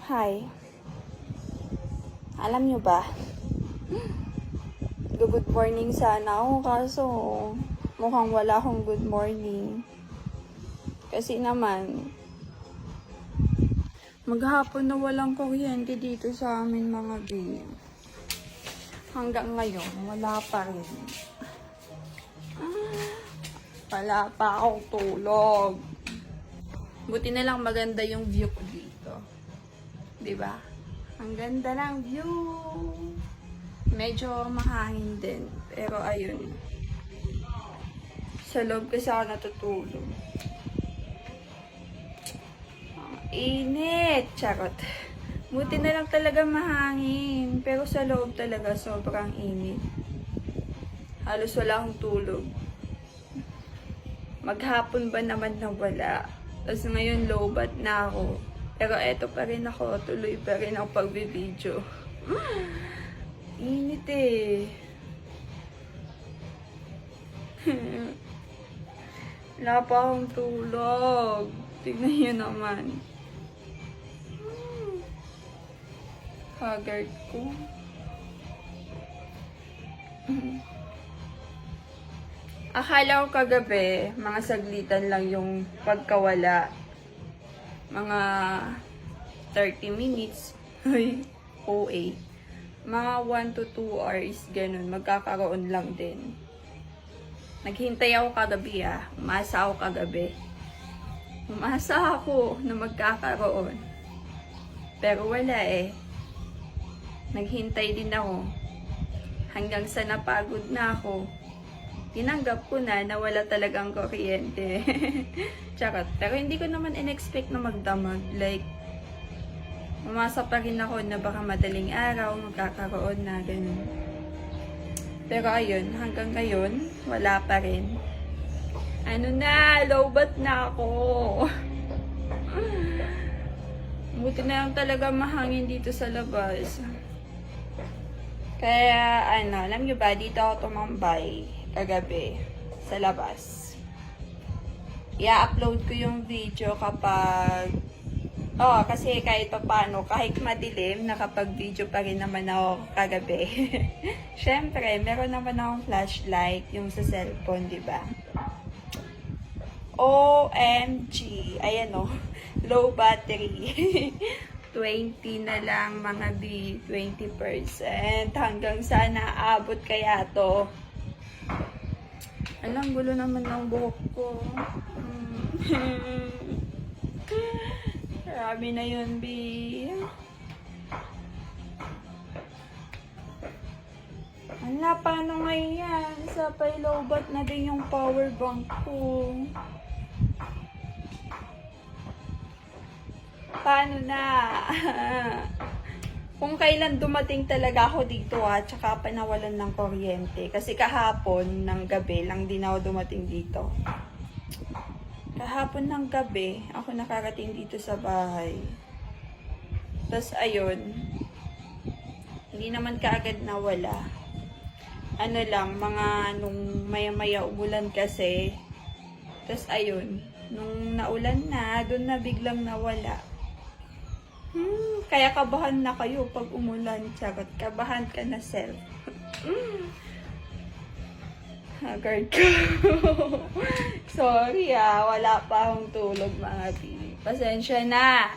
Hi. Alam nyo ba? Good morning sana ako kaso mukhang wala akong good morning. Kasi naman, maghapon na walang kuryente dito sa amin mga B. Hanggang ngayon, wala pa rin. Wala pa akong tulog. Buti na lang maganda yung view ko dito. Diba? Ang ganda ng view. Medyo mahangin din. Pero ayun. Sa loob kasi ako natutulog. Ang init. Charot. Buti na lang talaga mahangin. Pero sa loob talaga sobrang init. Halos wala akong tulog. Maghapon ba naman na wala. Tapos ngayon lowbat na ako. Pero eto pa rin ako. Tuloy pa rin ako pagbibideo. Init eh. Wala pa akong tulog. Tignan nyo naman. Haggard ko. Akala ko kagabi, mga saglitan lang yung pagkawala. Mga 30 minutes. Ay, OA. Mga 1 to 2 hours, ganun. Magkakaroon lang din. Naghintay ako kagabi Umasa ako kagabi. Umasa ako na magkakaroon. Pero wala eh. Naghintay din ako. Hanggang sa napagod na ako. Tinanggap ko na wala talagang kuryente. Charot. Pero hindi ko naman in-expect na magdamag. Like, umasa pa rin ako na baka madaling araw, magkakaroon na, ganun. Pero ayun, hanggang ngayon, wala pa rin. Ano na, lowbat na ako. Buti na lang talaga mahangin dito sa labas. Kaya, alam nyo ba, dito ako tumambay kagabi sa labas. I-upload ko yung video kapag kasi kahit paano, kahit madilim, nakapag-video pa rin naman ako kagabi. Syempre, meron naman akong flashlight, yung sa cellphone, di ba? OMG! Ayan low battery. 20 na lang mga B, 20%. Hanggang sana aabot kaya to. Alam, gulo naman ng buhok ko. Grabe na yun, B. Ala, paano ngayon yan? Sa pailobat na din yung power bank ko. Paano na? Kung kailan dumating talaga ako dito tsaka panawalan ng kuryente. Kasi kahapon ng gabi lang din ako dumating dito. Kahapon ng gabi, ako nakarating dito sa bahay. Tapos ayun, hindi naman kaagad nawala. Ano lang, mga nung maya-maya umulan kasi. Tapos ayun, nung naulan na, doon na biglang nawala. Kaya kabahan na kayo pag umulan. Charot, kabahan ka na self. Haggard ko. Sorry wala pa akong tulog mga P. Pasensya na.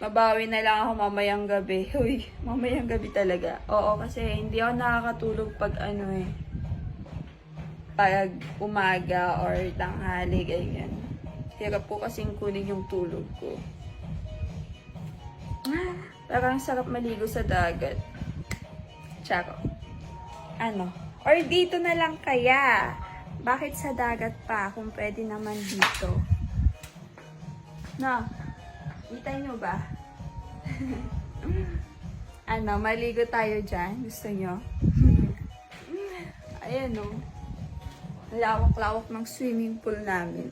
Mabawi na lang ako mamayang gabi. Uy, mamayang gabi talaga. Oo, kasi hindi ako nakakatulog pag pag umaga or tanghali, ganyan. Hirap ko kasing kunin yung tulog ko. Parang sarap maligo sa dagat. Tsaka, or dito na lang kaya. Bakit sa dagat pa kung pwede naman dito? Kita nyo ba? Maligo tayo dyan. Gusto nyo? Ayan lawak-lawak ng swimming pool namin.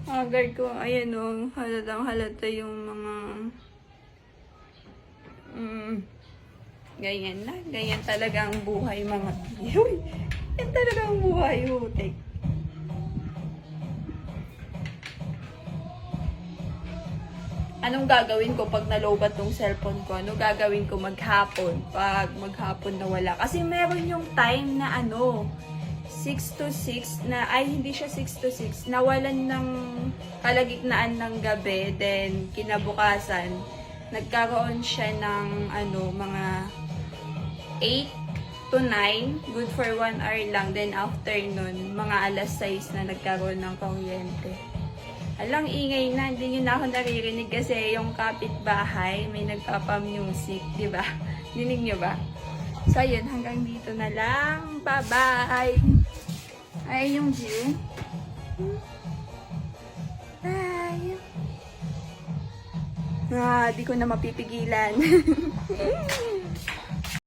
Haggard ko. Ayan halatang halata yung mga ganyan na. Ganyan talaga ang buhay mga Uy! Yan talaga ang buhay, hutik. anong gagawin ko pag nalobat tong cellphone ko? Ano gagawin ko maghapon? Pag maghapon na wala. Kasi meron yung time na 6 to 6 na, ay hindi siya 6 to 6, nawalan ng kalagitnaan ng gabi, then kinabukasan, nagkaroon siya ng mga 8 to 9, good for 1 hour lang, then after nun, mga alas 6 na nagkaroon ng kuryente. Alang ingay na, hindi nyo na ako naririnig kasi yung kapitbahay, may nagpapa-music, di ba? Dinig nyo ba? So, yun, hanggang dito na lang. Bye-bye! Ay, yung view. Bye! Di ko na mapipigilan.